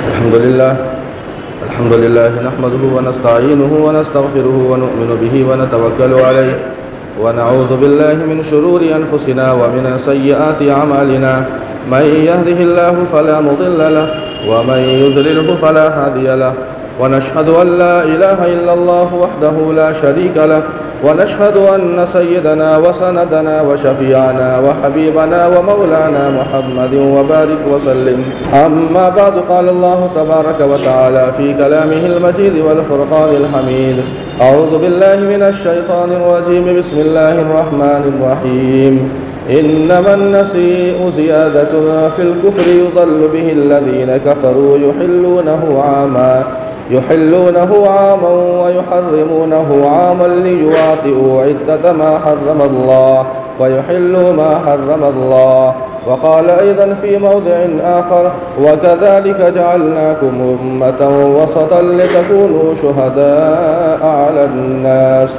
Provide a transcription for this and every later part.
الحمد لله نحمده ونستعينه ونستغفره ونؤمن به ونتوكل عليه ونعوذ بالله من شرور أنفسنا ومن سيئات أعمالنا من يهده الله فلا مضل له ومن يضلله فلا هادي له ونشهد أن لا إله إلا الله وحده لا شريك له ونشهد أن سيدنا وسندنا وشفيعنا وحبيبنا ومولانا محمد وبارك وسلم. أما بعد، قال الله تبارك وتعالى في كلامه المجيد والفرقان الحميد: أعوذ بالله من الشيطان الرجيم، بسم الله الرحمن الرحيم. إنما النسيء زيادة في الكفر يضل به الذين كفروا يحلونه عاما ويحرمونه عاما ليواطئوا عدة ما حرم الله فيحلوا ما حرم الله. وقال أيضا في موضع آخر: وكذلك جعلناكم أمة وسطا لتكونوا شهداء على الناس.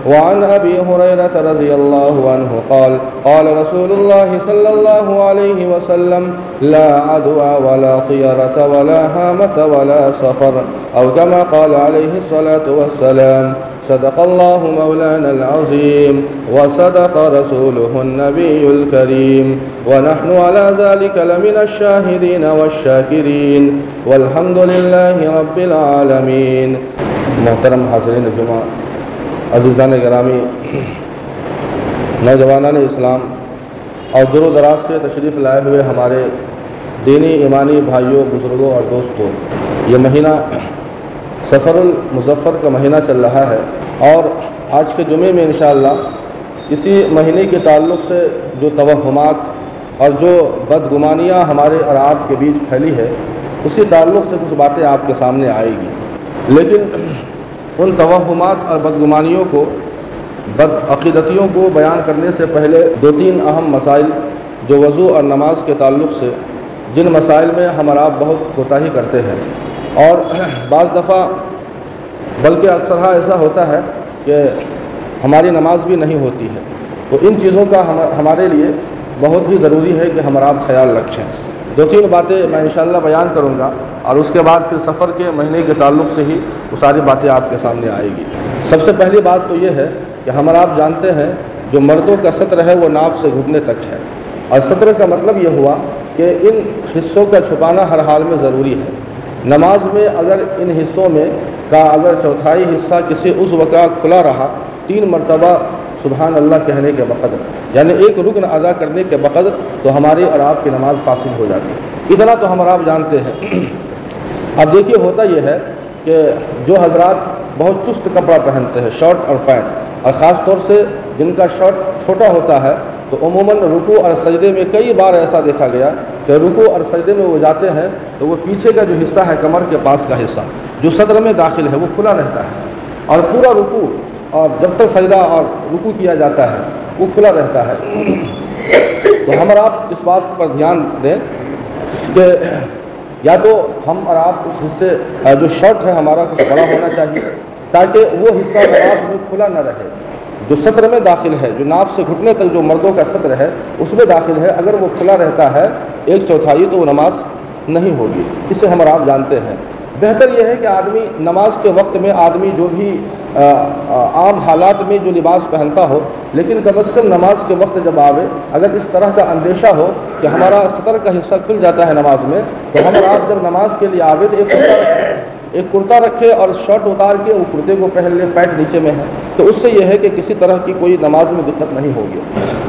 وعن أبي هريرة رضي الله عنه قال: قال رسول الله صلى الله عليه وسلم: لا عدوى ولا طيرة ولا هامة ولا سفر، أو كما قال عليه الصلاة والسلام. صدق الله مولانا العظيم وصدق رسوله النبي الكريم، ونحن على ذلك لمن الشاهدين والشاكرين، والحمد لله رب العالمين. محترم حاضرین جمعہ، عزیزان گرامی، نوجوانان اسلام اور دور و دراز سے تشریف لائے ہوئے ہمارے دینی ایمانی بھائیوں، بزرگوں اور دوستوں، یہ مہینہ سفر المظفر کا مہینہ چل رہا ہے، اور آج کے جمعے میں انشاءاللہ اسی مہینے کے تعلق سے جو توہمات اور جو بدگمانیاں ہمارے اور آپ کے بیچ پھیلی ہے، اسی تعلق سے کچھ باتیں آپ کے سامنے آئے گی. لیکن ان توہمات اور بدگمانیوں کو، بدعقیدتیوں کو بیان کرنے سے پہلے دو تین اہم مسائل جو وضو اور نماز کے تعلق سے، جن مسائل میں ہم اور آپ بہت کوتاہی کرتے ہیں، اور بعض دفعہ بلکہ اکثر ایسا ہوتا ہے کہ ہماری نماز بھی نہیں ہوتی ہے، تو ان چیزوں کا ہمارے لیے بہت ہی ضروری ہے کہ ہم اور آپ خیال رکھیں. دو تین باتیں میں انشاءاللہ بیان کروں گا، اور اس کے بعد پھر سفر کے مہینے کے تعلق سے ہی وہ ساری باتیں آپ کے سامنے آئے گی. سب سے پہلی بات تو یہ ہے کہ ہم اور آپ جانتے ہیں جو مردوں کا سطر ہے وہ ناف سے گھٹنے تک ہے، اور سطر کا مطلب یہ ہوا کہ ان حصوں کا چھپانا ہر حال میں ضروری ہے. نماز میں اگر ان حصوں میں کا اگر چوتھائی حصہ کسی عضو کا کھلا رہا 3 مرتبہ سبحان اللہ کہنے کے بقدر، یعنی ایک رکن ادا کرنے کے بقدر، تو ہماری اور آپ کی نماز فاسد ہو جاتی ہے. اتنا تو ہم اور آپ جانتے ہیں. اب دیکھیے، ہوتا یہ ہے کہ جو حضرات بہت چست کپڑا پہنتے ہیں، شرٹ اور پینٹ، اور خاص طور سے جن کا شرٹ چھوٹا ہوتا ہے، تو عموماً رکوع اور سجدے میں کئی بار ایسا دیکھا گیا کہ رکوع اور سجدے میں وہ جاتے ہیں تو وہ پیچھے کا جو حصہ ہے، کمر کے پاس کا حصہ جو صدر میں داخل ہے، وہ کھلا رہتا ہے، اور پورا رکوع اور جب تک سجدہ اور رکوع کیا جاتا ہے وہ کھلا رہتا ہے. تو ہم اور آپ اس بات پر دھیان دیں کہ یا تو ہم اور آپ اس حصے جو شرٹ ہے ہمارا کچھ بڑا ہونا چاہیے تاکہ وہ حصہ نماز میں کھلا نہ رہے. جو سطر میں داخل ہے، جو ناف سے گھٹنے تک جو مردوں کا سطر ہے اس میں داخل ہے، اگر وہ کھلا رہتا ہے 1/4 تو وہ نماز نہیں ہوگی. اسے ہم اور آپ جانتے ہیں. بہتر یہ ہے کہ آدمی نماز کے وقت میں آدمی جو بھی عام حالات میں جو لباس پہنتا ہو، لیکن کم از کم نماز کے وقت جب آوے، اگر اس طرح کا اندیشہ ہو کہ ہمارا سطر کا حصہ کھل جاتا ہے نماز میں، تو ہم اور آپ جب نماز کے لیے آوے تو ایک کرتا رکھے اور شرٹ اتار کے وہ کرتے کو پہن لے، پینٹ نیچے میں ہے، تو اس سے یہ ہے کہ کسی طرح کی کوئی نماز میں دقت نہیں ہوگی.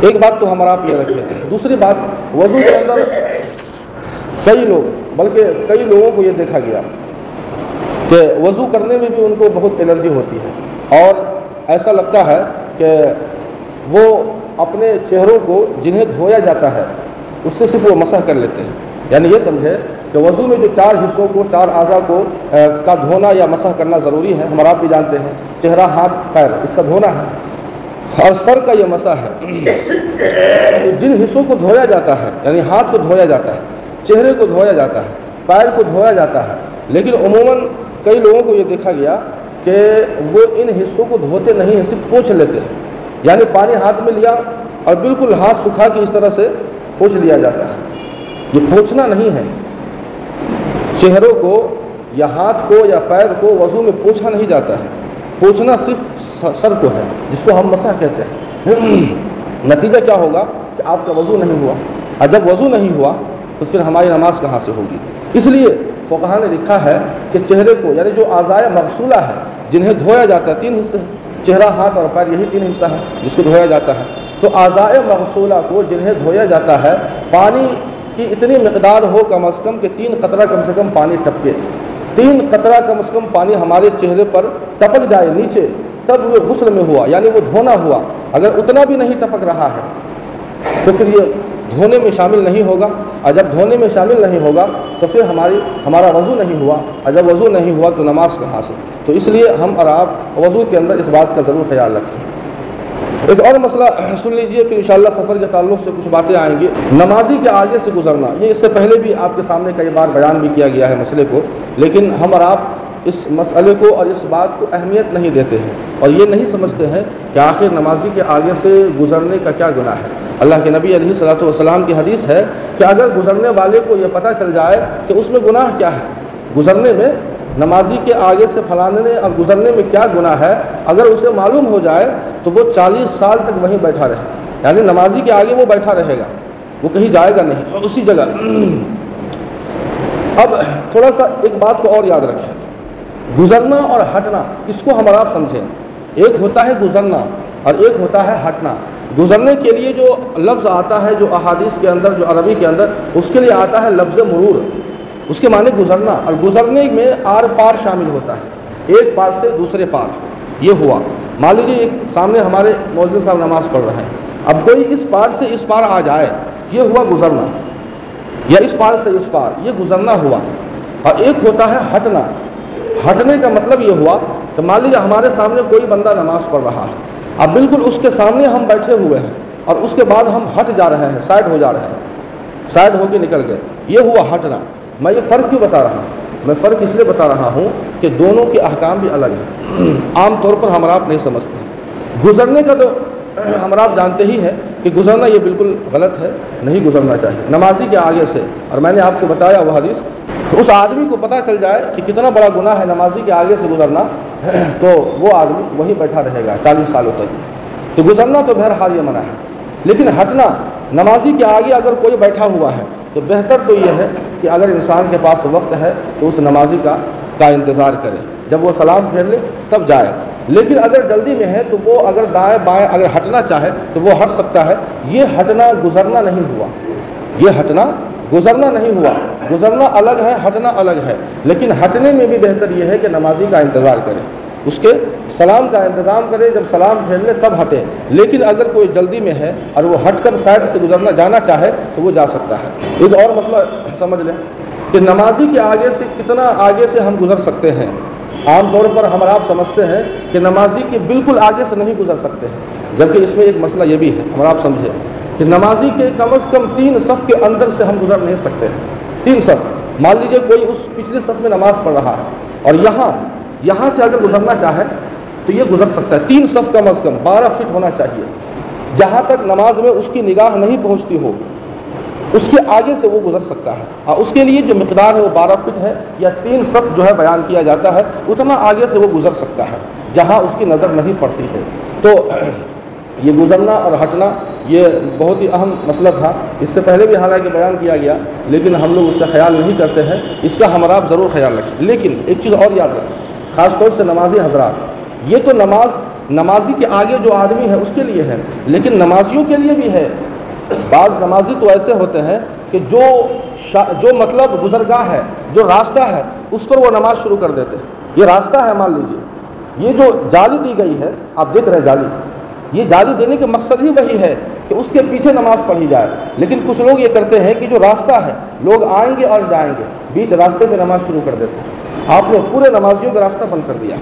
ایک بات تو ہم اور آپ یہ رکھیں. دوسری بات، وضو کے اندر کئی لوگوں کو یہ دیکھا گیا کہ وضو کرنے میں بھی ان کو بہت الرجی ہوتی ہے، اور ایسا لگتا ہے کہ وہ اپنے چہروں کو جنہیں دھویا جاتا ہے اس سے صرف وہ مسح کر لیتے ہیں. یعنی یہ سمجھے کہ وضو میں جو 4 حصوں کو، 4 اعضاء کو کا دھونا یا مسح کرنا ضروری ہے، ہم آپ بھی جانتے ہیں. چہرہ، ہاتھ، پیر، اس کا دھونا ہے، اور سر کا یہ مسح ہے. تو جن حصوں کو دھویا جاتا ہے، یعنی ہاتھ کو دھویا جاتا ہے، چہرے کو دھویا جاتا ہے، پیر کو دھویا جاتا ہے، لیکن عموماً کئی لوگوں کو یہ دیکھا گیا کہ وہ ان حصوں کو دھوتے نہیں ہیں، صرف پوچھ لیتے ہیں. یعنی پانی ہاتھ میں لیا اور بالکل ہاتھ سکھا کے اس طرح سے پوچھ لیا جاتا ہے. یہ پوچھنا نہیں ہے. چہروں کو یا ہاتھ کو یا پیر کو وضو میں پوچھا نہیں جاتا ہے، پوچھنا صرف سر کو ہے، جس کو ہم مسح کہتے ہیں۔ نتیجہ کیا ہوگا کہ آپ کا وضو نہیں ہوا، اور جب وضو نہیں ہوا تو پھر ہماری نماز کہاں سے ہوگی؟ اس لیے فقہا نے لکھا ہے کہ چہرے کو، یعنی جو اعضائے مغسولہ ہے جنہیں دھویا جاتا ہے، 3 حصے ہیں، چہرہ، ہاتھ اور پیر، یہی 3 حصہ ہے جس کو دھویا جاتا ہے۔ تو اعضائے مغسولہ کو جنہیں دھویا جاتا ہے، پانی کی اتنی مقدار ہو کم از کم کہ 3 قطرہ کم سے کم پانی ٹپکے، 3 قطرہ کم از کم پانی ہمارے چہرے پر ٹپک جائے نیچے، تب وہ غسل میں ہوا، یعنی وہ دھونا ہوا۔ اگر اتنا بھی نہیں ٹپک رہا ہے تو پھر یہ دھونے میں شامل نہیں ہوگا، اور جب دھونے میں شامل نہیں ہوگا تو پھر ہمارا وضو نہیں ہوا، اور جب وضو نہیں ہوا تو نماز کہاں سے؟ تو اس لیے ہم اور آپ وضو کے اندر اس بات کا ضرور خیال رکھیں۔ ایک اور مسئلہ سن لیجئے، پھر انشاءاللہ سفر کے تعلق سے کچھ باتیں آئیں گی۔ نمازی کے آگے سے گزرنا، یہ اس سے پہلے بھی آپ کے سامنے کئی بار بیان بھی کیا گیا ہے مسئلے کو، لیکن ہم اور آپ اس مسئلے کو اور اس بات کو اہمیت نہیں دیتے ہیں، اور یہ نہیں سمجھتے ہیں کہ آخر نمازی کے آگے سے گزرنے کا کیا گناہ ہے۔ اللہ کے نبی علیہ الصلوۃ والسلام کی حدیث ہے کہ اگر گزرنے والے کو یہ پتہ چل جائے کہ اس میں گناہ کیا ہے، گزرنے میں، نمازی کے آگے سے پھلانے اور گزرنے میں کیا گناہ ہے، اگر اسے معلوم ہو جائے تو وہ 40 سال تک وہیں بیٹھا رہے، یعنی نمازی کے آگے وہ بیٹھا رہے گا، وہ کہیں جائے گا نہیں، اسی جگہ۔ اب تھوڑا سا ایک بات کو اور یاد رکھیں، گزرنا اور ہٹنا، اس کو ہم اور آپ سمجھیں۔ ایک ہوتا ہے گزرنا اور ایک ہوتا ہے ہٹنا۔ گزرنے کے لیے جو لفظ آتا ہے، جو احادیث کے اندر، جو عربی کے اندر، اس کے لیے آتا ہے لفظ مرور، اس کے معنی گزرنا، اور گزرنے میں آر پار شامل ہوتا ہے، ایک پار سے دوسرے پار۔ یہ ہوا، مان لیجیے ایک سامنے ہمارے مؤذن صاحب نماز پڑھ رہے ہیں، اب کوئی اس پار سے اس پار آ جائے، یہ ہوا گزرنا، یا اس پار سے اس پار، یہ گزرنا ہوا۔ اور ایک ہوتا ہے ہٹنا۔ ہٹنے کا مطلب یہ ہوا کہ مان لیجیے ہمارے سامنے کوئی بندہ نماز پڑھ رہا ہے، اب بالکل اس کے سامنے ہم بیٹھے ہوئے ہیں، اور اس کے بعد ہم ہٹ جا رہے ہیں، سائڈ ہو جا رہے ہیں، سائڈ ہو کے نکل گئے، یہ ہوا ہٹنا۔ میں یہ فرق کیوں بتا رہا ہوں؟ میں فرق اس لیے بتا رہا ہوں کہ دونوں کے احکام بھی الگ ہیں، عام طور پر ہم آپ نہیں سمجھتے ہیں۔ گزرنے کا تو ہم آپ جانتے ہی ہیں کہ گزرنا یہ بالکل غلط ہے، نہیں گزرنا چاہیے نمازی کے آگے سے، اور میں نے آپ کو بتایا وہ حدیث، اس آدمی کو پتہ چل جائے کہ کتنا بڑا گناہ ہے نمازی کے آگے سے گزرنا، تو وہ آدمی وہیں بیٹھا رہے گا 40 سالوں تک۔ تو گزرنا تو بہرحال یہ منع ہے، لیکن ہٹنا، نمازی کے آگے اگر کوئی بیٹھا ہوا ہے تو بہتر تو یہ ہے کہ اگر انسان کے پاس وقت ہے تو اس نمازی کا انتظار کرے، جب وہ سلام پھیر لے تب جائے۔ لیکن اگر جلدی میں ہے تو وہ اگر دائیں بائیں اگر ہٹنا چاہے تو وہ ہٹ سکتا ہے۔ یہ ہٹنا گزرنا نہیں ہوا، یہ ہٹنا گزرنا نہیں ہوا، گزرنا الگ ہے، ہٹنا الگ ہے۔ لیکن ہٹنے میں بھی بہتر یہ ہے کہ نمازی کا انتظار کرے، اس کے سلام کا انتظام کرے، جب سلام پھیر لے تب ہٹے۔ لیکن اگر کوئی جلدی میں ہے اور وہ ہٹ کر سائڈ سے گزرنا جانا چاہے تو وہ جا سکتا ہے۔ ایک اور مسئلہ سمجھ لیں کہ نمازی کے آگے سے کتنا آگے سے ہم گزر سکتے ہیں۔ عام طور پر ہم آپ سمجھتے ہیں کہ نمازی کے بالکل آگے سے نہیں گزر سکتے ہیں، جبکہ اس میں ایک مسئلہ یہ بھی ہے، ہم آپ سمجھے کہ نمازی کے کم از کم 3 صف کے اندر سے ہم گزر نہیں سکتے ہیں۔ 3 صف، مان لیجئے کوئی اس پچھلے صف میں نماز پڑھ رہا ہے اور یہاں سے اگر گزرنا چاہے تو یہ گزر سکتا ہے۔ 3 صف کم از کم 12 فٹ ہونا چاہیے، جہاں تک نماز میں اس کی نگاہ نہیں پہنچتی ہو اس کے آگے سے وہ گزر سکتا ہے، اور اس کے لیے جو مقدار ہے وہ 12 فٹ ہے، یا 3 صف جو ہے بیان کیا جاتا ہے، اتنا آگے سے وہ گزر سکتا ہے جہاں اس کی نظر نہیں پڑتی ہے۔ تو یہ گزرنا اور ہٹنا یہ بہت ہی اہم مسئلہ تھا، اس سے پہلے بھی حالانکہ بیان کیا گیا، لیکن ہم لوگ اس کا خیال نہیں کرتے ہیں، اس کا ہم آپ ضرور خیال رکھیں۔ لیکن ایک چیز اور یاد رکھیں، خاص طور سے نمازی حضرات، یہ تو نمازی کے آگے جو آدمی ہے اس کے لیے ہے، لیکن نمازیوں کے لیے بھی ہے۔ بعض نمازی تو ایسے ہوتے ہیں کہ جو مطلب گزرگاہ ہے، جو راستہ ہے، اس پر وہ نماز شروع کر دیتے ہیں۔ یہ راستہ ہے، مان لیجیے یہ جو جالی دی گئی ہے، آپ دیکھ رہے ہیں جالی، یہ جالی دینے کا مقصد ہی وہی ہے کہ اس کے پیچھے نماز پڑھی جائے، لیکن کچھ لوگ یہ کرتے ہیں کہ جو راستہ ہے، لوگ آئیں گے اور جائیں گے، بیچ راستے میں نماز شروع کر دیتے ہیں۔ آپ نے پورے نمازیوں کا راستہ بند کر دیا،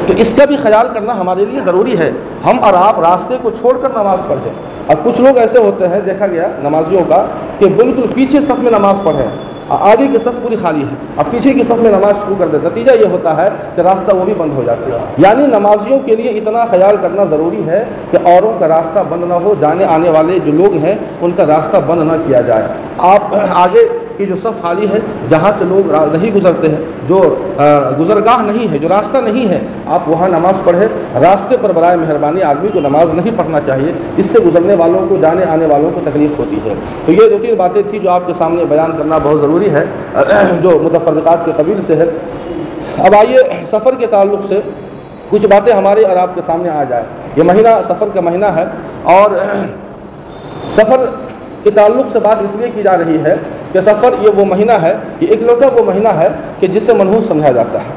تو اس کا بھی خیال کرنا ہمارے لیے ضروری ہے، ہم اور آپ راستے کو چھوڑ کر نماز پڑھیں۔ اور کچھ لوگ ایسے ہوتے ہیں، دیکھا گیا نمازیوں کا، کہ بالکل پیچھے صف میں نماز پڑھیں، آگے کی صف پوری خالی ہے، اب پیچھے کی صف میں نماز شروع کر دے، نتیجہ یہ ہوتا ہے کہ راستہ وہ بھی بند ہو جاتا ہے۔ یعنی نمازیوں کے لیے اتنا خیال کرنا ضروری ہے کہ اوروں کا راستہ بند نہ ہو، جانے آنے والے جو لوگ ہیں ان کا راستہ بند نہ کیا جائے۔ آپ آگے کہ جو صف خالی ہے، جہاں سے لوگ نہیں گزرتے ہیں، جو گزرگاہ نہیں ہے، جو راستہ نہیں ہے، آپ وہاں نماز پڑھیں۔ راستے پر برائے مہربانی آدمی کو نماز نہیں پڑھنا چاہیے، اس سے گزرنے والوں کو، جانے آنے والوں کو تکلیف ہوتی ہے۔ تو یہ 2-3 باتیں تھیں جو آپ کے سامنے بیان کرنا بہت ضروری ہے، جو متفرقات کے قبیل سے ہے۔ اب آئیے سفر کے تعلق سے کچھ باتیں ہمارے اور آپ کے سامنے آ جائے۔ یہ مہینہ سفر کا مہینہ ہے، اور سفر کے تعلق سے بات اس لیے کی جا رہی ہے کہ سفر یہ وہ مہینہ ہے، یہ اکلوتا وہ مہینہ ہے کہ جسے منحوس سمجھا جاتا ہے۔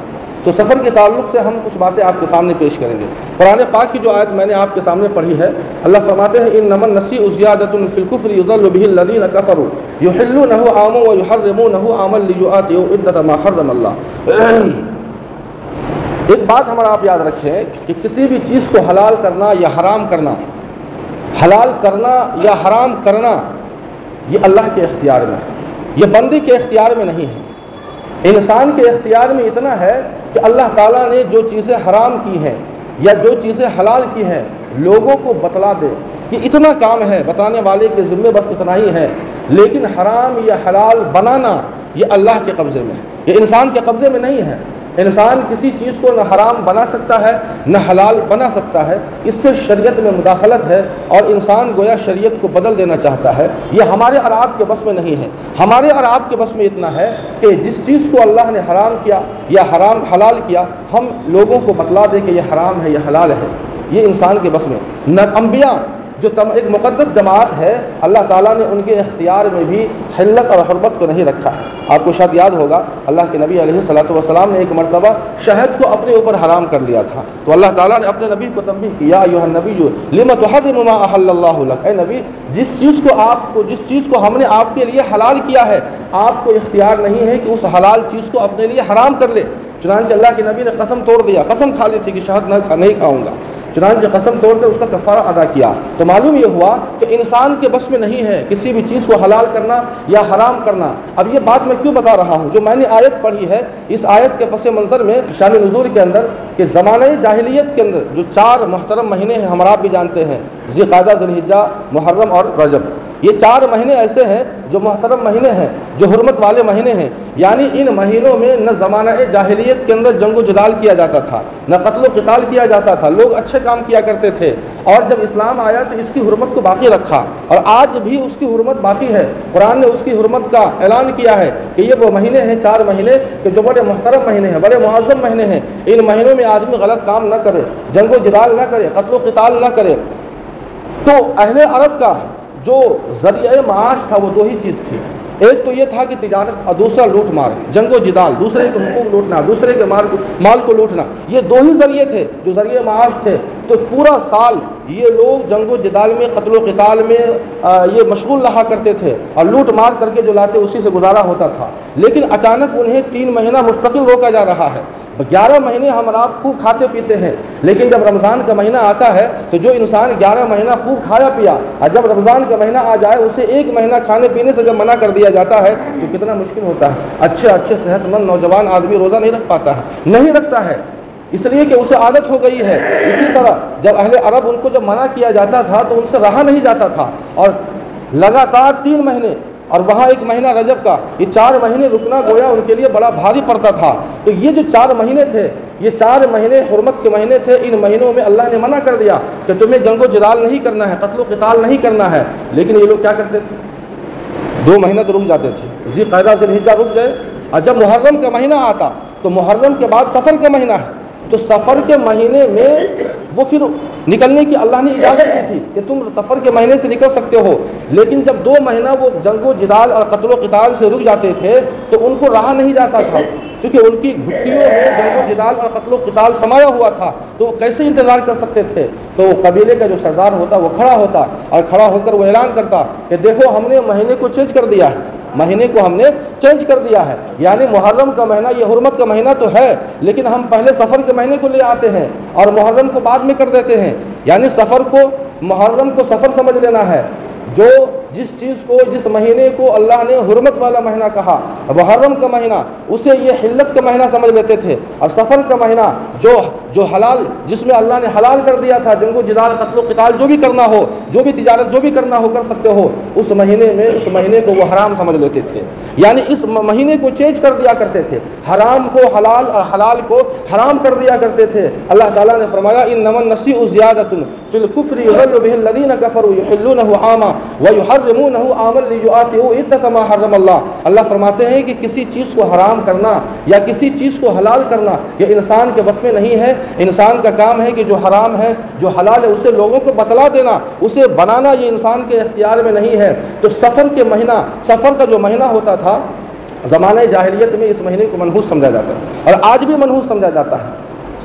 تو سفر کے تعلق سے ہم کچھ باتیں آپ کے سامنے پیش کریں گے۔ قرآن پاک کی جو آیت میں نے آپ کے سامنے پڑھی ہے، اللہ فرماتے ہیں انما النسیء زیادۃ فی الکفر یضل به الذین کفروا یحلونہ عاما ویحرمونہ عاما لیؤتوا عدۃ ما حرم اللہ۔ ایک بات ہمارا آپ یاد رکھیں کہ کسی بھی چیز کو حلال کرنا یا حرام کرنا، حلال کرنا یا حرام کرنا، یہ اللہ کے اختیار میں ہے، یہ بندے کے اختیار میں نہیں ہے۔ انسان کے اختیار میں اتنا ہے کہ اللہ تعالیٰ نے جو چیزیں حرام کی ہیں یا جو چیزیں حلال کی ہیں لوگوں کو بتلا دے، یہ اتنا کام ہے، بتانے والے کے ذمے بس اتنا ہی ہے۔ لیکن حرام یا حلال بنانا یہ اللہ کے قبضے میں ہے، یہ انسان کے قبضے میں نہیں ہے۔ انسان کسی چیز کو نہ حرام بنا سکتا ہے نہ حلال بنا سکتا ہے، اس سے شریعت میں مداخلت ہے، اور انسان گویا شریعت کو بدل دینا چاہتا ہے۔ یہ ہمارے اور آپ کے بس میں نہیں ہے۔ ہمارے اور آپ کے بس میں اتنا ہے کہ جس چیز کو اللہ نے حرام کیا یا حلال کیا، ہم لوگوں کو بتلا دیں کہ یہ حرام ہے یہ حلال ہے، یہ انسان کے بس میں نہ۔ انبیاء جو ایک مقدس جماعت ہے، اللہ تعالیٰ نے ان کے اختیار میں بھی حلت اور حرمت کو نہیں رکھا ہے۔ آپ کو شاید یاد ہوگا اللہ کے نبی علیہ الصلوۃ والسلام نے ایک مرتبہ شہد کو اپنے اوپر حرام کر لیا تھا، تو اللہ تعالیٰ نے اپنے نبی کو تنبیہ کیا، یا ایھا النبی لم تحرم ما احل اللہ لک، اے نبی جس چیز کو ہم نے آپ کے لیے حلال کیا ہے، آپ کو اختیار نہیں ہے کہ اس حلال چیز کو اپنے لیے حرام کر لے۔ چنانچہ اللہ کے نبی نے قسم توڑ دیا، قسم کھا لی تھی کہ شہد نہیں کھاؤں گا، چنانچہ قسم توڑ کر اس کا کفارہ ادا کیا۔ تو معلوم یہ ہوا کہ انسان کے بس میں نہیں ہے کسی بھی چیز کو حلال کرنا یا حرام کرنا۔ اب یہ بات میں کیوں بتا رہا ہوں؟ جو میں نے آیت پڑھی ہے، اس آیت کے پس منظر میں شان نزول کے اندر کہ زمانہ جاہلیت کے اندر جو 4 محترم مہینے ہیں، ہم آپ بھی جانتے ہیں، ذی القعدہ، ذی الحجہ، محرم اور رجب، یہ 4 مہینے ایسے ہیں جو محترم مہینے ہیں، جو حرمت والے مہینے ہیں۔ یعنی ان مہینوں میں نہ زمانہ جاہلیت کے اندر جنگ و جدال کیا جاتا تھا، نہ قتل و قتال کیا جاتا تھا، لوگ اچھے کام کیا کرتے تھے، اور جب اسلام آیا تو اس کی حرمت کو باقی رکھا، اور آج بھی اس کی حرمت باقی ہے۔ قرآن نے اس کی حرمت کا اعلان کیا ہے کہ یہ وہ مہینے ہیں، 4 مہینے کہ جو بڑے محترم مہینے ہیں، بڑے معظم مہینے ہیں۔ ان مہینوں میں آدمی غلط کام نہ کرے، جنگ و جدال نہ کرے، قتل و قتال نہ کرے۔ تو اہل عرب کا جو ذریعہ معاش تھا وہ 2 ہی چیز تھی، ایک تو یہ تھا کہ تجارت، اور دوسرا لوٹ مار، جنگ و جدال، دوسرے کے حقوق لوٹنا، دوسرے کے مال کو لوٹنا، یہ 2 ہی ذریعے تھے جو ذریعہ معاش تھے۔ تو پورا سال یہ لوگ جنگ و جدال میں، قتل و قتال میں یہ مشغول رہا کرتے تھے، اور لوٹ مار کر کے جو لاتے اسی سے گزارا ہوتا تھا۔ لیکن اچانک انہیں 3 مہینہ مستقل روکا جا رہا ہے۔ 11 مہینے ہم اور آپ خوب کھاتے پیتے ہیں، لیکن جب رمضان کا مہینہ آتا ہے تو جو انسان 11 مہینہ خوب کھایا پیا، اور جب رمضان کا مہینہ آ جائے اسے 1 مہینہ کھانے پینے سے جب منع کر دیا جاتا ہے تو کتنا مشکل ہوتا ہے۔ اچھے صحت مند نوجوان آدمی روزہ نہیں رکھ پاتا ہے، نہیں رکھتا ہے، اس لیے کہ اسے عادت ہو گئی ہے۔ اسی طرح جب اہل عرب ان کو جب منع کیا جاتا تھا تو ان سے رہا نہیں جاتا تھا، اور لگاتار 3 مہینے اور وہاں 1 مہینہ رجب کا، یہ 4 مہینے رکنا گویا ان کے لیے بڑا بھاری پڑتا تھا۔ تو یہ جو 4 مہینے تھے، یہ 4 مہینے حرمت کے مہینے تھے۔ ان مہینوں میں اللہ نے منع کر دیا کہ تمہیں جنگ و جدال نہیں کرنا ہے، قتل و قتال نہیں کرنا ہے، لیکن یہ لوگ کیا کرتے تھے؟ 2 مہینہ تو رک جاتے تھے، ذی القعدہ ذی الحجہ رک جائے، اور جب محرم کا مہینہ آتا تو محرم کے بعد سفر کا مہینہ ہے، تو سفر کے مہینے میں وہ پھر نکلنے کی اللہ نے اجازت دی تھی کہ تم سفر کے مہینے سے نکل سکتے ہو۔ لیکن جب 2 مہینہ وہ جنگ و جدال اور قتل و قتال سے رک جاتے تھے تو ان کو رہا نہیں جاتا تھا، چونکہ ان کی گھٹیوں میں جنگ و جدال اور قتل و قتال سمایا ہوا تھا، تو وہ کیسے انتظار کر سکتے تھے؟ تو قبیلے کا جو سردار ہوتا وہ کھڑا ہوتا، اور کھڑا ہو کر وہ اعلان کرتا کہ دیکھو ہم نے مہینے کو چینج کر دیا ہے، مہینے کو ہم نے چینج کر دیا ہے، یعنی محرم کا مہینہ یہ حرمت کا مہینہ تو ہے، لیکن ہم پہلے سفر کے مہینے کو لے آتے ہیں اور محرم کو بعد میں کر دیتے ہیں۔ یعنی سفر کو، محرم کو سفر سمجھ لینا ہے، جو جس چیز کو, جس مہینے کو اللہ نے حرمت والا مہینہ کہا, محرم کا مہینہ, اسے یہ حلت کا مہینہ سمجھ لیتے تھے. اور سفر کا مہینہ جو حلال, جس میں اللہ نے حلال کر دیا تھا, جنگ و جدال, قتل و قتال جو بھی کرنا ہو, جو بھی تجارت جو بھی کرنا ہو کر سکتے ہو, اس مہینے کو وہ حرام سمجھ لیتے تھے. یعنی اس مہینے کو چینج کر دیا کرتے تھے, حرام کو حلال اور حلال کو حرام کر دیا کرتے تھے. اللہ تعالیٰ نے فرمایا انما النسیء زیادۃ فی الکفر یضل به الذین کفروا یحلونہ عاما ویحرمونہ عاما لیواطئوا عدۃ ما حرم اللہ. اللہ فرماتے ہیں کہ کسی چیز کو حرام کرنا یا کسی چیز کو حلال کرنا یہ انسان کے بس میں نہیں ہے. انسان کا کام ہے کہ جو حرام ہے, جو حلال ہے, اسے لوگوں کو بتلا دینا, اسے بنانا یہ انسان کے اختیار میں نہیں ہے. تو سفر کا جو مہینہ ہوتا تھا زمانہ جاہلیت میں, اس مہینے کو منحوس سمجھا جاتا ہے اور آج بھی منحوس سمجھا جاتا ہے.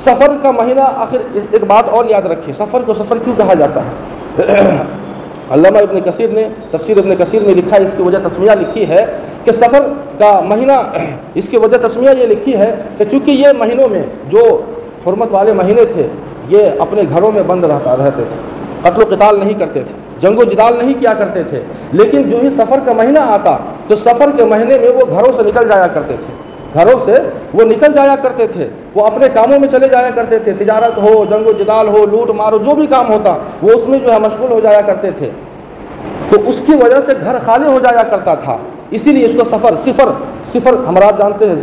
سفر کا مہینہ, آخر ایک بات اور یاد رکھیے, سفر کو سفر کیوں کہا جاتا ہے؟ علامہ ابن کثیر نے تفسیر ابن کثیر میں لکھا ہے, اس کی وجہ تسمیہ لکھی ہے کہ سفر کا مہینہ, اس کی وجہ تسمیہ یہ لکھی ہے کہ چونکہ یہ مہینوں میں جو حرمت والے مہینے تھے یہ اپنے گھروں میں بند رہتے تھے, قتل و قتال نہیں کرتے تھے, جنگ و جدال نہیں کیا کرتے تھے. لیکن جو ہی سفر کا مہینہ آتا تو سفر کے مہینے میں وہ گھروں سے نکل جایا کرتے تھے, گھروں سے وہ نکل جایا کرتے تھے, وہ اپنے کاموں میں چلے جایا کرتے تھے, تجارت ہو, جنگ و جدال ہو, لوٹ مارو, جو بھی کام ہوتا وہ اس میں جو ہے مشغول ہو جایا کرتے تھے. تو اس کی وجہ سے گھر خالی ہو جایا کرتا تھا. اسی لیے اس کو صفر ہمارا آپ جانتے ہیں,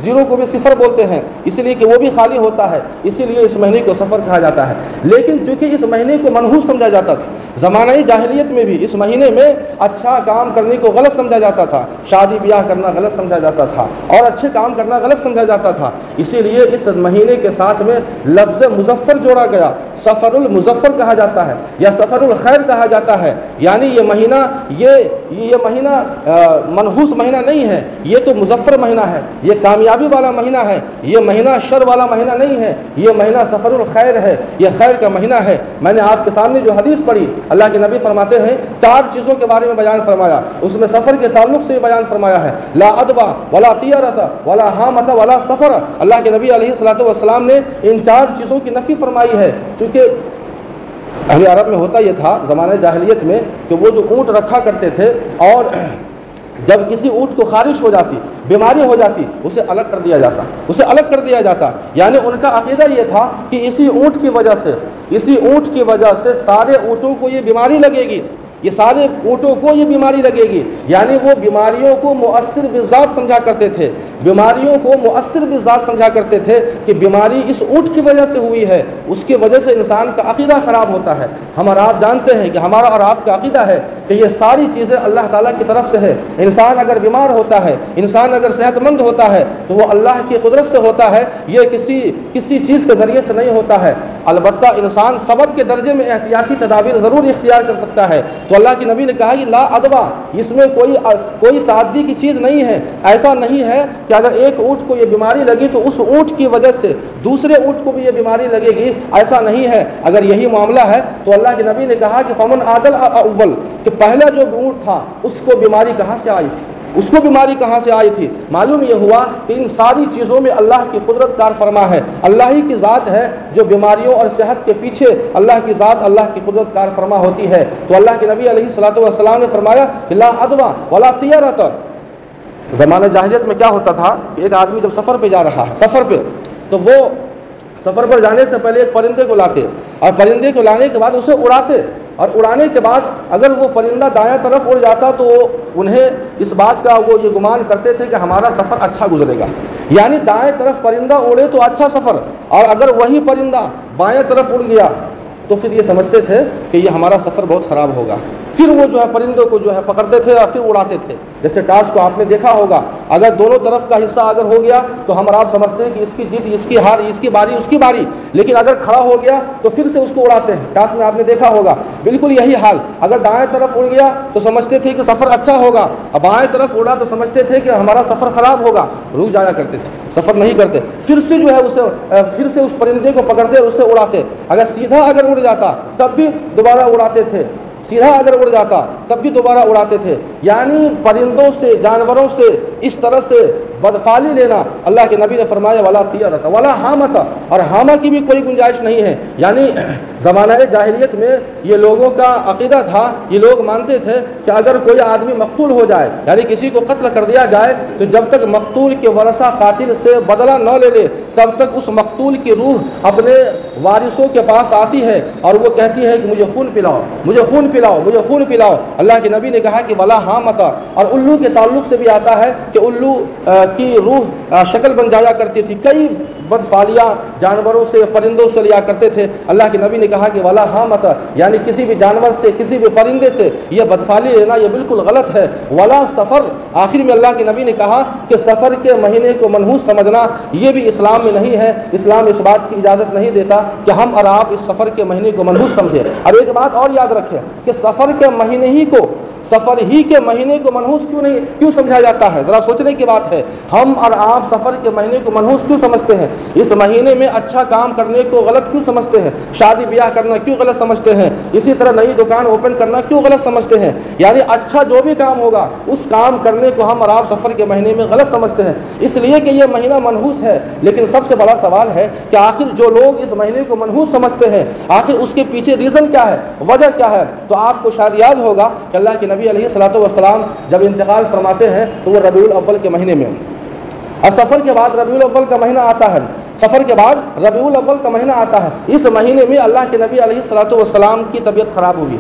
زیرو کو بھی صفر بولتے ہیں, اس لیے کہ وہ بھی خالی ہوتا ہے, اسی لیے اس مہینے کو سفر کہا جاتا ہے. لیکن چونکہ اس مہینے کو منحوس سمجھا جاتا تھا, زمانہ جاہلیت میں بھی اس مہینے میں اچھا کام کرنے کو غلط سمجھا جاتا تھا, شادی بیاہ کرنا غلط سمجھا جاتا تھا اور اچھے کام کرنا غلط سمجھا جاتا تھا. اسی لیے اس مہینے کے ساتھ میں لفظ مظفر جوڑا گیا, سفر المظفر کہا جاتا ہے یا سفر الخیر کہا جاتا ہے. یعنی یہ مہینہ منحوس مہینہ نہیں ہے, یہ تو مظفر مہینہ ہے, یہ کامیابی والا مہینہ ہے, یہ مہینہ شر والا مہینہ نہیں ہے, یہ مہینہ سفر الخیر ہے, یہ خیر کا مہینہ ہے. میں نے آپ کے سامنے جو حدیث پڑھی, اللہ کے نبی فرماتے ہیں 4 چیزوں کے بارے میں بیان فرمایا, اس میں سفر کے تعلق سے بیان فرمایا ہے, لا ادوا ولا طیرۃ ولا حامۃ ولا سفر. اللہ کے نبی علیہ الصلوۃ والسلام نے ان 4 چیزوں کی نفی فرمائی ہے. چونکہ اہل عرب میں ہوتا یہ تھا زمانہ جاہلیت میں کہ وہ جو اونٹ رکھا کرتے تھے, اور جب کسی اونٹ کو خارش ہو جاتی, بیماری ہو جاتی, اسے الگ کر دیا جاتا. یعنی ان کا عقیدہ یہ تھا کہ اسی اونٹ کی وجہ سے سارے اونٹوں کو یہ بیماری لگے گی, یہ سارے اونٹوں کو یہ بیماری لگے گی. یعنی وہ بیماریوں کو مؤثر بالذات سمجھا کرتے تھے, سمجھا کرتے تھے کہ بیماری اس اونٹ کی وجہ سے ہوئی ہے, اس کی وجہ سے انسان کا عقیدہ خراب ہوتا ہے. ہم اور آپ جانتے ہیں کہ ہمارا اور آپ کا عقیدہ ہے کہ یہ ساری چیزیں اللہ تعالیٰ کی طرف سے ہے. انسان اگر بیمار ہوتا ہے, انسان اگر صحت مند ہوتا ہے تو وہ اللہ کی قدرت سے ہوتا ہے, یہ کسی چیز کے ذریعے سے نہیں ہوتا ہے. البتہ انسان سبب کے درجے میں احتیاطی تدابیر ضرور اختیار کر سکتا ہے. تو اللہ کے نبی نے کہا کہ لا ادوا, اس میں کوئی تعدی کی چیز نہیں ہے. ایسا نہیں ہے کہ اگر ایک اونٹ کو یہ بیماری لگی تو اس اونٹ کی وجہ سے دوسرے اونٹ کو بھی یہ بیماری لگے گی, ایسا نہیں ہے. اگر یہی معاملہ ہے تو اللہ کے نبی نے کہا کہ فمن عادل اول, کہ پہلا جو اونٹ تھا اس کو بیماری کہاں سے آئی تھی, معلوم یہ ہوا کہ ان ساری چیزوں میں اللہ کی قدرت کار فرما ہے. اللہ ہی کی ذات ہے جو بیماریوں اور صحت کے پیچھے اللہ کی ذات, اللہ کی قدرت کار فرما ہوتی ہے. تو اللہ کے نبی علیہ الصلوۃ والسلام نے فرمایا کہ لا ادوا ولا طیرۃ. زمانہ جاہلیت میں کیا ہوتا تھا کہ ایک آدمی جب سفر پہ جا رہا ہے, تو وہ سفر پر جانے سے پہلے ایک پرندے کو لاتے, اور پرندے کو لانے کے بعد اسے اڑاتے, اور اڑانے کے بعد اگر وہ پرندہ دایاں طرف اڑ جاتا تو انہیں اس بات کا وہ یہ گمان کرتے تھے کہ ہمارا سفر اچھا گزرے گا. یعنی دائیں طرف پرندہ اڑے تو اچھا سفر, اور اگر وہی پرندہ بائیں طرف اڑ گیا تو پھر یہ سمجھتے تھے کہ یہ ہمارا سفر بہت خراب ہوگا. پھر وہ جو ہے پرندوں کو جو ہے پکڑتے تھے اور پھر اڑاتے تھے. جیسے ٹاس کو آپ نے دیکھا ہوگا, اگر دونوں طرف کا حصہ اگر ہو گیا تو ہم اور آپ سمجھتے ہیں کہ اس کی جیت, اس کی ہار, اس کی باری, لیکن اگر کھڑا ہو گیا تو پھر سے اس کو اڑاتے ہیں. ٹاس میں آپ نے دیکھا ہوگا بالکل یہی حال. اگر دائیں طرف اڑ گیا تو سمجھتے تھے کہ سفر اچھا ہوگا, اور بائیں طرف اڑا تو سمجھتے تھے کہ ہمارا سفر خراب ہوگا, رک جایا کرتے تھے, سفر نہیں کرتے. پھر سے جو ہے پھر سے اس پرندے کو پکڑتے اور اسے اڑاتے. اگر سیدھا اگر اڑ جاتا تب بھی دوبارہ اڑاتے تھے, سیدھا اگر اڑ جاتا تب بھی دوبارہ اڑاتے تھے. یعنی پرندوں سے, جانوروں سے اس طرح سے بدفالی لینا، اللہ کے نبی نے فرمایا ولا طیرۃ ولا حامۃ، اور حامہ کی بھی کوئی گنجائش نہیں ہے۔ یعنی زمانہ جاہلیت میں یہ لوگوں کا عقیدہ تھا، یہ لوگ مانتے تھے کہ اگر کوئی آدمی مقتول ہو جائے، یعنی کسی کو قتل کر دیا جائے، تو جب تک مقتول کے ورثہ قاتل سے بدلہ نہ لے لے تب تک اس مقتول کی روح اپنے وارثوں کے پاس آتی ہے اور وہ کہتی ہے کہ مجھے خون پلاؤ، مجھے خون پلاؤ، مجھے خون پلاؤ۔ اللہ کے نبی نے کہا کہ ولا حامۃ، اور الو کے تعلق سے بھی آتا ہے کہ الو کی روح شکل بن جایا کرتی تھی، کئی بدفالیاں جانوروں سے پرندوں سے لیا کرتے تھے۔ اللہ کے نبی نے کہا کہ ولا حامۃ، یعنی کسی بھی جانور سے کسی بھی پرندے سے یہ بدفالی لینا یہ بالکل غلط ہے۔ ولا سفر، آخر میں اللہ کے نبی نے کہا کہ سفر کے مہینے کو منحوس سمجھنا یہ بھی اسلام میں نہیں ہے، اسلام اس بات کی اجازت نہیں دیتا کہ ہم اور آپ اس سفر کے مہینے کو منحوس سمجھیں۔ اور ایک بات اور یاد رکھیں کہ سفر کے مہینے کو منحوس کیوں سمجھا جاتا ہے؟ ذرا سوچنے کی بات ہے، ہم اور آپ سفر کے مہینے کو منحوس کیوں سمجھتے ہیں؟ اس مہینے میں اچھا کام کرنے کو غلط کیوں سمجھتے ہیں؟ شادی بیاہ کرنا کیوں غلط سمجھتے ہیں؟ اسی طرح نئی دکان اوپن کرنا کیوں غلط سمجھتے ہیں؟ یعنی اچھا جو بھی کام ہوگا اس کام کرنے کو ہم اور آپ سفر کے مہینے میں غلط سمجھتے ہیں، اس لیے کہ یہ مہینہ منحوس ہے۔ لیکن سب سے بڑا سوال ہے کہ آخر جو لوگ اس مہینے کو منحوس سمجھتے ہیں، آخر اس کے پیچھے ریزن کیا ہے، وجہ کیا ہے؟ تو آپ کو شاید یاد ہوگا کہ اللہ کے نبی علیہ الصلوۃ والسلام جب انتقال فرماتے ہیں تو وہ ربیع الاول کے مہینے میں، اور سفر کے بعد ربیع الاول کا مہینہ آتا ہے، سفر کے بعد ربیع الاول کا مہینہ آتا ہے۔ اس مہینے میں اللہ کے نبی علیہ الصلوۃ والسلام کی طبیعت خراب ہوگی۔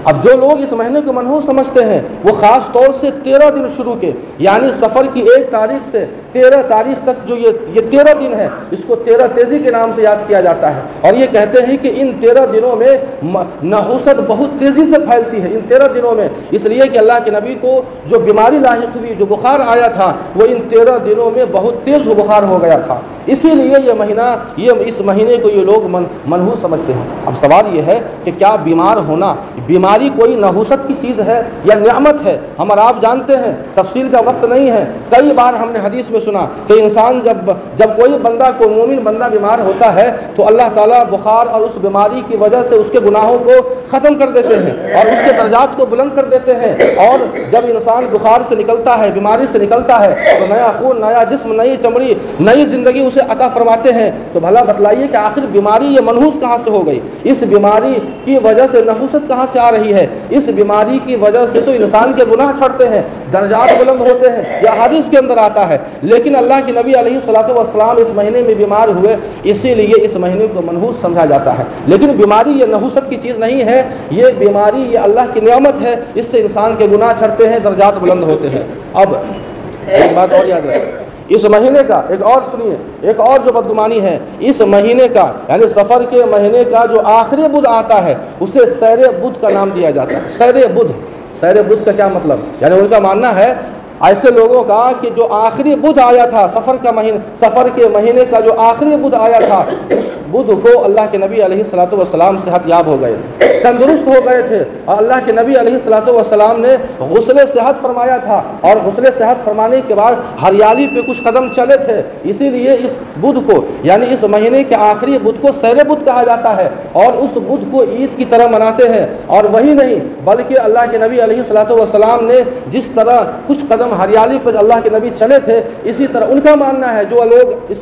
اب جو لوگ اس مہینے کو منحوس سمجھتے ہیں وہ خاص طور سے 13 دن شروع کے، یعنی سفر کی 1 تاریخ سے 13 تاریخ تک جو یہ 13 دن ہے، اس کو 13 تیزی کے نام سے یاد کیا جاتا ہے، اور یہ کہتے ہیں کہ ان 13 دنوں میں نحوست بہت تیزی سے پھیلتی ہے، ان 13 دنوں میں، اس لیے کہ اللہ کے نبی کو جو بیماری لاحق ہوئی، جو بخار آیا تھا، وہ ان 13 دنوں میں بہت تیز بخار ہو گیا تھا، اسی لیے اس مہینے کو یہ لوگ منحوس سمجھتے ہیں۔ اب سوال یہ ہے کہ کیا بیمار ہونا، بیماری کوئی نحوست کی چیز ہے یا نعمت ہے؟ ہم اور آپ جانتے ہیں، تفصیل کا وقت نہیں ہے، کئی بار ہم نے حدیث میں سنا کہ انسان جب کوئی بندہ، کوئی مومن بندہ بیمار ہوتا ہے تو اللہ تعالیٰ بخار اور اس بیماری کی وجہ سے اس کے گناہوں کو ختم کر دیتے ہیں اور اس کے درجات کو بلند کر دیتے ہیں، اور جب انسان بخار سے نکلتا ہے، بیماری سے نکلتا ہے، تو نیا خون، نیا جسم، نئی چمڑی، نئی زندگی اسے عطا فرماتے ہیں۔ تو بھلا بتلائیے کہ آخر بیماری یہ منحوس کہاں سے ہو گئی؟ اس بیماری کی وجہ سے نحوست کہاں سے آ رہی ہے؟ اس بیماری کی وجہ سے تو انسان کے گناہ چھڑتے ہیں، درجات بلند ہوتے ہیں، یہ حدیث کے اندر آتا ہے، لیکن اللہ کے نبی علیہ الصلوۃ والسلام اس مہینے میں بیمار ہوئے، اسی لیے اس مہینے کو منحوس سمجھا جاتا ہے۔ لیکن بیماری یہ نحوست کی چیز نہیں ہے، یہ بیماری یہ اللہ کی نعمت ہے، اس سے انسان کے گناہ چھڑتے ہیں، درجات بلند ہوتے ہیں۔ اب ایک بات اور یاد رکھیں، اس مہینے کا ایک اور سنیے، ایک اور جو بدگمانی ہے، اس مہینے کا یعنی سفر کے مہینے کا جو آخری بدھ آتا ہے اسے سیر بدھ کا نام دیا جاتا ہے۔ سیر بدھ کا کیا مطلب؟ یعنی ان کا ماننا ہے ایسے لوگوں کا کہ جو آخری بدھ آیا تھا، سفر کے مہینے کا جو آخری بدھ آیا تھا، اس بدھ کو اللہ کے نبی علیہ الصلوۃ والسلام صحت یاب ہو گئے تھے، تندرست ہو گئے تھے، اور اللہ کے نبی علیہ الصلوۃ والسلام نے غسل صحت فرمایا تھا، اور غسل صحت فرمانے کے بعد ہریالی پہ کچھ قدم چلے تھے، اسی لیے اس بدھ کو یعنی اس مہینے کے آخری بدھ کو سیر بدھ کہا جاتا ہے، اور اس بدھ کو عید کی طرح مناتے ہیں۔ اور وہی نہیں بلکہ اللہ کے نبی علیہ الصلوۃ والسلام نے جس طرح کچھ قدم ہریالی پر اللہ کے نبی چلے تھے، اسی طرح ان کا ماننا ہے جو لوگ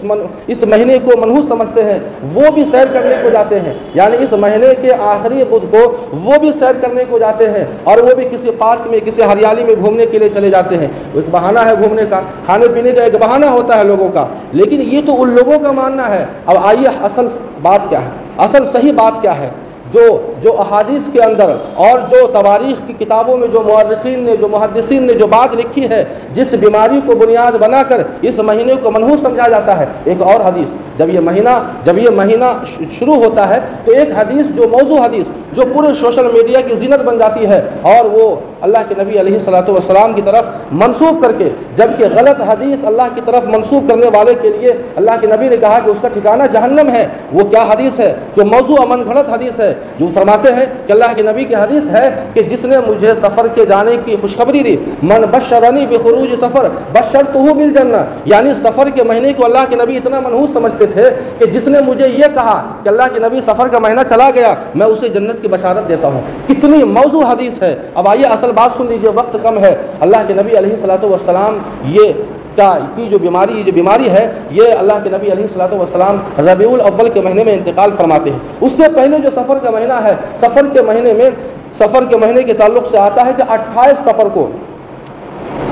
اس مہینے کو منحوس سمجھتے ہیں وہ بھی سیر کرنے کو جاتے ہیں، یعنی اس مہینے کے آخری بدھ کو وہ بھی سیر کرنے کو جاتے ہیں، اور وہ بھی کسی پارک میں، کسی ہریالی میں گھومنے کے لیے چلے جاتے ہیں۔ ایک بہانہ ہے گھومنے کا، کھانے پینے کا ایک بہانہ ہوتا ہے لوگوں کا، لیکن یہ تو ان لوگوں کا ماننا ہے۔ اب آئیے اصل بات کیا ہے، اصل صحیح بات کیا ہے؟ جو احادیث کے اندر اور جو تواریخ کی کتابوں میں جو مورخین نے، جو محدثین نے جو بات لکھی ہے، جس بیماری کو بنیاد بنا کر اس مہینے کو منحوس سمجھا جاتا ہے، ایک اور حدیث جب یہ مہینہ شروع ہوتا ہے تو ایک حدیث جو موضوع حدیث جو پورے سوشل میڈیا کی زینت بن جاتی ہے، اور وہ اللہ کے نبی علیہ الصلوۃ والسلام کی طرف منسوب کر کے، جبکہ غلط حدیث اللہ کی طرف منسوب کرنے والے کے لیے اللہ کے نبی نے کہا کہ اس کا ٹھکانہ جہنم ہے۔ وہ کیا حدیث ہے؟ جو موضوع من گھڑت حدیث ہے، جو فرماتے ہیں کہ اللہ کے نبی کی حدیث ہے کہ جس نے مجھے سفر کے جانے کی خوشخبری دی، من بشرنی بخروج سفر بشرتہ بالجنہ، یعنی سفر کے مہینے کو اللہ کے نبی اتنا منحوس سمجھتے تھے کہ جس نے مجھے یہ کہا کہ اللہ کے نبی سفر کا مہینہ چلا گیا، میں اسے جنت کی بشارت دیتا ہوں۔ کتنی موضوع حدیث ہے۔ اب آئیے اصل بات سن لیجیے، وقت کم ہے۔ اللہ کے نبی علیہ الصلوۃ والسلام یہ کی جو بیماری ہے یہ اللہ کے نبی علیہ الصلوۃ والسلام ربیع الاول کے مہینے میں انتقال فرماتے ہیں۔ اس سے پہلے جو سفر کا مہینہ ہے، سفر کے مہینے کے تعلق سے آتا ہے کہ 28 سفر کو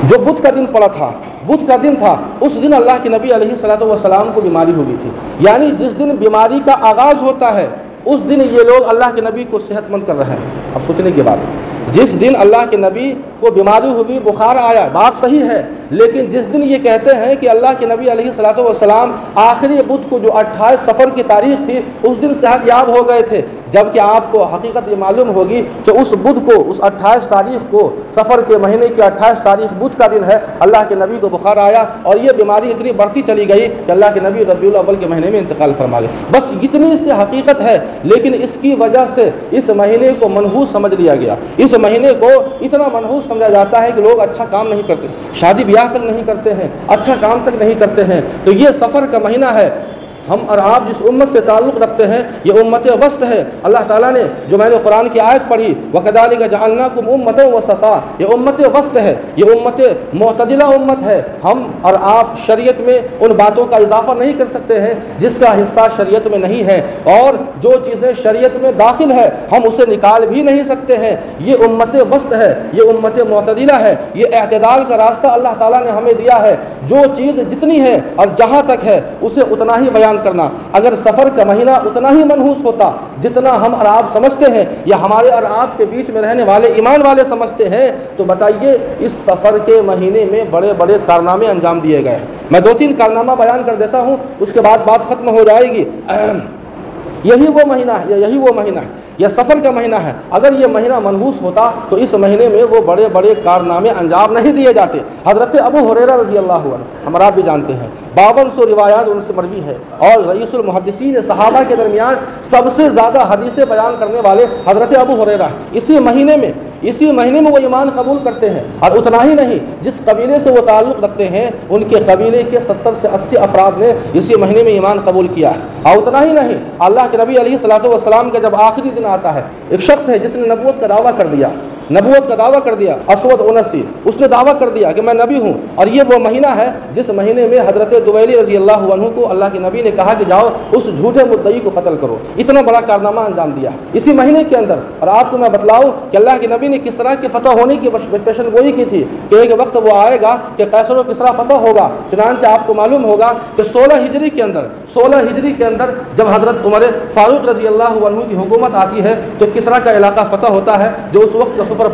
جو بدھ کا دن پڑا تھا، بدھ کا دن تھا، اس دن اللہ کے نبی علیہ الصلوۃ والسلام کو بیماری ہو گئی تھی۔ یعنی جس دن بیماری کا آغاز ہوتا ہے اس دن یہ لوگ اللہ کے نبی کو صحت مند کر رہے ہیں۔ اب سوچنے کی بات ہے، جس دن اللہ کے نبی کو بیماری ہوئی، بخار آیا، بات صحیح ہے، لیکن جس دن یہ کہتے ہیں کہ اللہ کے نبی علیہ الصلوۃ والسلام آخری بدھ کو جو 28 سفر کی تاریخ تھی اس دن صحت یاب ہو گئے تھے، جبکہ آپ کو حقیقت یہ معلوم ہوگی کہ اس بدھ کو، اس 28 تاریخ کو، سفر کے مہینے کی 28 تاریخ بدھ کا دن ہے، اللہ کے نبی کو بخار آیا اور یہ بیماری اتنی بڑھتی چلی گئی کہ اللہ کے نبی ربیع الاول کے مہینے میں انتقال فرما گئے۔ بس اتنی سی حقیقت ہے، لیکن اس کی وجہ سے اس مہینے کو منحوس سمجھ لیا گیا۔ اس مہینے کو اتنا منحوس سمجھا جاتا ہے کہ لوگ اچھا کام نہیں کرتے، شادی بیاہ تک نہیں کرتے ہیں، اچھا کام تک نہیں کرتے ہیں۔ تو یہ سفر کا مہینہ ہے، ہم اور آپ جس امت سے تعلق رکھتے ہیں یہ امت وسط ہے۔ اللہ تعالیٰ نے جو میں نے قرآن کی آیت پڑھی وَكَذَلِكَ جَعَلْنَاكُمْ أُمَّةً وَسَطًا، یہ امت وسط ہے، یہ امت معتدلہ امت ہے۔ ہم اور آپ شریعت میں ان باتوں کا اضافہ نہیں کر سکتے ہیں جس کا حصہ شریعت میں نہیں ہے، اور جو چیزیں شریعت میں داخل ہے ہم اسے نکال بھی نہیں سکتے ہیں۔ یہ امت وسط ہے، یہ امت معتدلہ ہے، یہ اعتدال کا راستہ اللہ تعالیٰ نے ہمیں دیا ہے۔ جو چیز جتنی ہے اور جہاں تک ہے اسے اتنا ہی بیان کرنا۔ اگر سفر کا مہینہ اتنا ہی منحوس ہوتا جتنا ہم اور آپ سمجھتے ہیں یا ہمارے اور آپ کے بیچ میں رہنے والے ایمان والے سمجھتے ہیں، تو بتائیے اس سفر کے مہینے میں بڑے بڑے کارنامے انجام دیے گئے ہیں۔ میں 2-3 کارنامہ بیان کر دیتا ہوں، اس کے بعد بات ختم ہو جائے گی۔ یہی وہ مہینہ ہے، یہ سفر کا مہینہ ہے۔ اگر یہ مہینہ منحوس ہوتا تو اس مہینے میں وہ بڑے بڑے کارنامے انجام نہیں دیے جاتے۔ حضرت ابو ہریرہ رضی اللہ عنہ، ہم آپ بھی جانتے ہیں، 5200 روایات ان سے مروی ہے، اور رئیس المحدثین صحابہ کے درمیان سب سے زیادہ حدیثیں بیان کرنے والے حضرت ابو ہریرہ۔ اسی مہینے میں وہ ایمان قبول کرتے ہیں، اور اتنا ہی نہیں، جس قبیلے سے وہ تعلق رکھتے ہیں ان کے قبیلے کے 70 سے 80 افراد نے اسی مہینے میں ایمان قبول کیا ہے۔ اور اتنا ہی نہیں، اللہ کے نبی علیہ الصلوۃ والسلام کا جب آخری دن آتا ہے، ایک شخص ہے جس نے نبوت کا دعویٰ کر دیا، اسود انسی، اس نے دعویٰ کر دیا کہ میں نبی ہوں، اور یہ وہ مہینہ ہے جس مہینے میں حضرت دویلی رضی اللہ عنہ کو اللہ کے نبی نے کہا کہ جاؤ اس جھوٹے مدعی کو قتل کرو۔ اتنا بڑا کارنامہ انجام دیا اسی مہینے کے اندر۔ اور آپ کو میں بتلاؤں کہ اللہ کے نبی نے کس طرح کی فتح ہونے کی پیشن گوئی کی تھی کہ ایک وقت وہ آئے گا کہ قیصر و کسریٰ فتح ہوگا۔ چنانچہ آپ کو معلوم ہوگا کہ 16 ہجری کے اندر جب حضرت عمر فاروق رضی اللہ عنہ کی حکومت آتی ہے تو کسریٰ کا علاقہ فتح ہوتا ہے، جو اس وقت کا سپر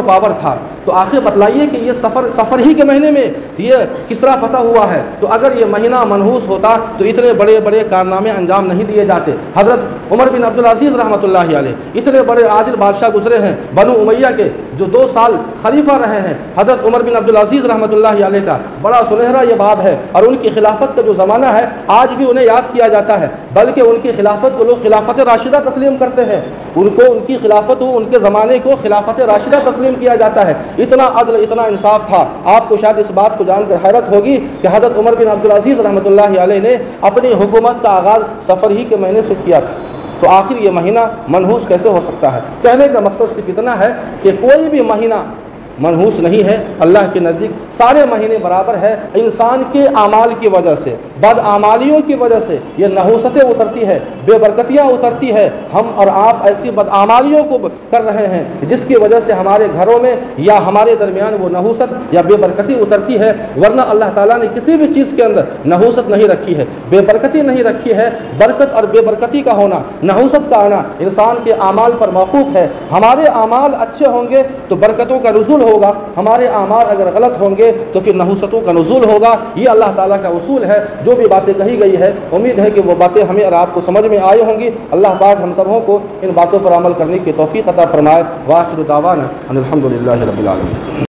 پاور تھا۔ تو آخر بتلائیے کہ یہ سفر ہی کے مہینے میں یہ کسریٰ فتح ہوا ہے، تو اگر یہ مہینہ منحوس ہوتا تو اتنے بڑے بڑے کارنامے انجام نہیں دیے جاتے۔ حضرت عمر بن عبدالعزیز رحمۃ اللہ علیہ اتنے بڑے عادل بادشاہ گزرے ہیں، بنو امیہ کے جو 2 سال خلیفہ رہے ہیں۔ حضرت عمر بن عبدالعزیز رحمۃ اللہ علیہ کا بڑا سنہرا یہ باب ہے، اور ان کی خلافت کا جو زمانہ ہے آج بھی انہیں یاد کیا جاتا ہے، بلکہ ان کی خلافت کو لوگ خلافت راشدہ تسلیم کرتے ہیں۔ ان کی خلافت ان کے زمانے کو خلافت راشدہ تسلیم کیا جاتا ہے۔ اتنا عدل، اتنا انصاف تھا۔ آپ کو شاید اس بات کو جان کر حیرت ہوگی کہ حضرت عمر بن عبدالعزیز رحمۃ اللہ علیہ نے اپنی حکومت کا آغاز سفر ہی کے مہینے سے کیا تھا، تو آخر یہ مہینہ منحوس کیسے ہو سکتا ہے؟ کہنے کا مقصد صرف اتنا ہے کہ کوئی بھی مہینہ منحوس نہیں ہے، اللہ کے نزدیک سارے مہینے برابر ہے۔ انسان کے اعمال کی وجہ سے، بدعمالیوں کی وجہ سے یہ نحوستیں اترتی ہے، بے برکتیاں اترتی ہے۔ ہم اور آپ ایسی بدعمالیوں کو کر رہے ہیں جس کی وجہ سے ہمارے گھروں میں یا ہمارے درمیان وہ نحوست یا بے برکتی اترتی ہے، ورنہ اللہ تعالیٰ نے کسی بھی چیز کے اندر نحوست نہیں رکھی ہے، بے برکتی نہیں رکھی ہے۔ برکت اور بے برکتی کا ہونا، نحوست کا آنا انسان کے اعمال پر موقوف ہے۔ ہمارے اعمال اچھے ہوں گے تو برکتوں کا نزول ہوگا، ہمارے اعمال اگر غلط ہوں گے تو پھر نحوستوں کا نزول ہوگا۔ یہ اللہ تعالیٰ کا اصول ہے۔ جو بھی باتیں کہی گئی ہے امید ہے کہ وہ باتیں ہمیں اور آپ کو سمجھ میں آئی ہوں گی۔ اللہ پاک ہم سبوں کو ان باتوں پر عمل کرنے کی توفیق عطا فرمائے۔ وآخر دعوانا ان الحمد للہ رب العالمین۔